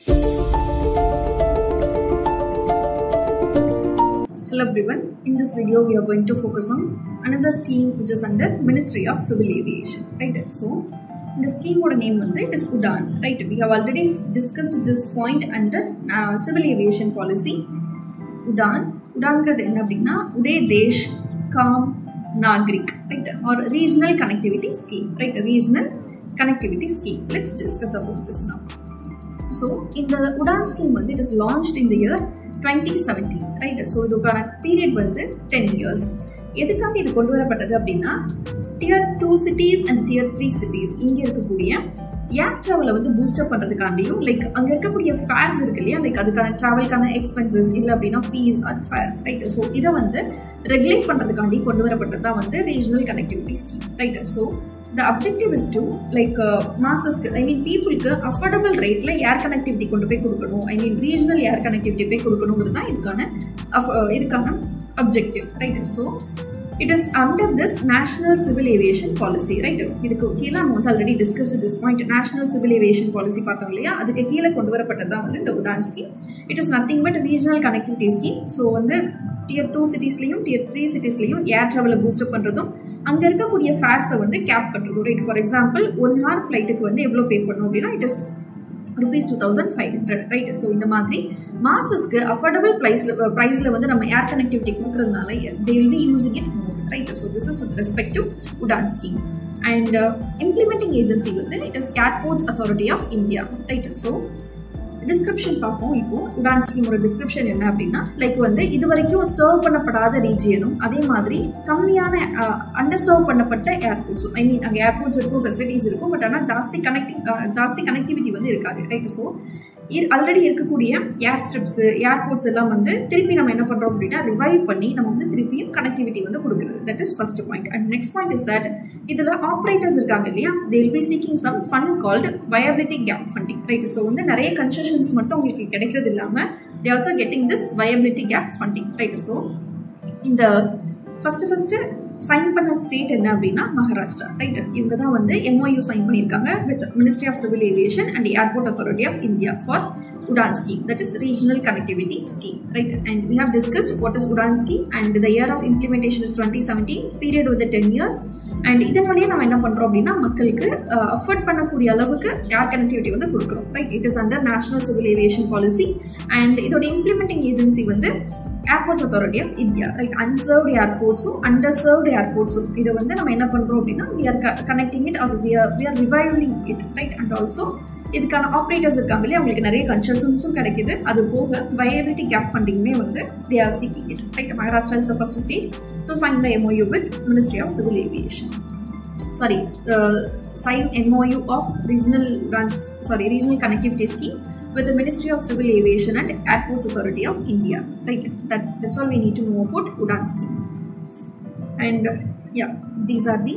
Hello everyone, in this video we are going to focus on another scheme which is under Ministry of Civil Aviation, right? So, the scheme or name it is UDAN, right? We have already discussed this point under Civil Aviation Policy. UDAN Uday Desh Kam Nagrik, right? Or Regional Connectivity Scheme, right? A regional connectivity scheme. Let's discuss about this now. So, in the UDAN scheme, it is launched in the year 2017, right? So, the period was 10 years. எதுக்காக இது கொண்டு வரப்பட்டது அப்படின்னா tier 2 cities and tier 3 cities இங்க இருக்கக்கூடிய ஏர் டிராவலை வந்து boost up பண்றதுக்காண்டியும் like அங்க இருக்கக்கூடிய ஃபேர்ஸ் இருக்கு இல்லையா லைக் அதுக்கான டிராவலுக்கான எக்ஸ்பென்சஸ் இல்ல அப்படின்னா fees or fare, right? So இதை வந்து ரெகுலேட் பண்றதுக்காண்டி கொண்டு வரப்பட்டது தான் வந்து regional connectivity scheme, right? So the objective is to like masses, I mean people க்கு affordable rate ல ஏர் கனெக்டிவிட்டி கொண்டு போய் கொடுக்கணும், I mean regional air connectivity போய் கொடுக்கணும்ங்கிறது தான் இதுக்கான objective, right? So it is under this National Civil Aviation Policy, right? இதுக்கு கீழ நம்ம வந்து already discussed this point. National Civil Aviation Policy பார்த்தோம் இல்லையா, அதுக்கு கீழ கொண்டு வரப்பட்டது தான் வந்து இந்த UDAN scheme. It is nothing but regional connectivity scheme. So வந்து tier 2 cities-லயும் tier 3 cities-லயும் ஏர் டிராவலை பூஸ்ட் அப் பண்றதும் அங்க இருக்கக்கூடிய ஃபேர்ஸை வந்து கேப் பண்றதும், ரைட்? ஃபார் எக்ஸாம்பிள் 1 hour ஃபிளைட்டுக்கு வந்து எவ்வளவு பே பண்ணணும் அப்படின்னா it is ₹2500, ரைட்? ஸோ இந்த மாதிரி மாசஸ்க்கு அஃபோர்டபுள் ப்ரைஸ்ல வந்து நம்ம ஏர் கனெக்டிவிட்டி கொடுக்கறதுனால they will be using it more, right? So this is with respect to UDAN scheme. And implementing agency வந்து it is Airports Authority of India, right? So description பார்ப்போம். இப்போ UDAN ஸ்கீமோட description என்ன அப்படின்னா like வந்து இது வரைக்கும் serve பண்ணப்படாத ரீஜியனும் அதே மாதிரி கம்மியான அண்டர் சர்வ் பண்ணப்பட்ட ஏர்போர்ட்ஸும், ஐ மீன் அங்கே ஏர்போர்ட்ஸ் இருக்கும், ஃபெசிலிட்டிஸ் இருக்கும், பட் ஆனால் ஜாஸ்தி கனெக்டிவிட்டி வந்து இருக்காது, ரைட்? ஸோ ஆல்ரெடி இருக்கக்கூடிய ஏர் ஸ்ட்ரிப்ஸ் ஏர்போர்ட்ஸ் எல்லாம் வந்து திருப்பி நம்ம என்ன பண்றோம் அப்படின்னா ரிவைவ் பண்ணி நம்ம வந்து திருப்பியும் கனெக்டிவிட்டி வந்து கொடுக்குறது. That is first point. And next point is that இதுல ஆப்ரேட்டர்ஸ் இருக்காங்க இல்லையா, they will be seeking some fund called viability gap funding, right? So வந்து நிறைய கன்செஷன்ஸ் மட்டும் உங்களுக்கு கிடைக்கிறது இல்லாம they also getting this viability gap funding, right? So இந்த ஃபர்ஸ்ட் சைன் பண்ண ஸ்டேட் என்ன அப்படின்னா மகாராஷ்டிரா, ரைட்? இவங்க தான் வந்து MOU சைன் பண்ணியிருக்காங்க with ministry of civil aviation and airport authority of India for UDAN scheme, that is regional connectivity scheme, right? And we have discussed what is UDAN scheme and the year of implementation is 2017, period with the 10 years. And இதன் வழியா நம்ம என்ன பண்றோம் அப்படின்னா மக்களுக்கு afford பண்ணக்கூடிய அளவுக்கு ஏர் connectivity வந்து கொடுக்குறோம், right? It is under national civil aviation policy. And இதோட இம்ப்ளிமெண்டிங் ஏஜென்சி வந்து Airports Authority of India, right? Unserved airports, underserved airports, இதை வந்து நம்ம என்ன பண்றோம் அப்படின்னா we are connecting it or we are reviving it, right? And also இதுக்கான operators இருக்காங்க இல்லையா, அவங்களுக்கு நிறைய கன்செஷன்ஸும் கிடைக்குது. அது போக viability gap fundingமே வந்து they are seeking it, right? Maharashtra is the first state to sign the MOU with Ministry of Civil Aviation. Sign MOU of regional connectivity scheme with the Ministry of Civil Aviation and Airports Authority of India, right? That's all we need to know about UDAN scheme. And yeah, these are the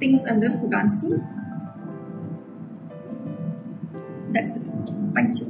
things under UDAN scheme. That's it. Thank you.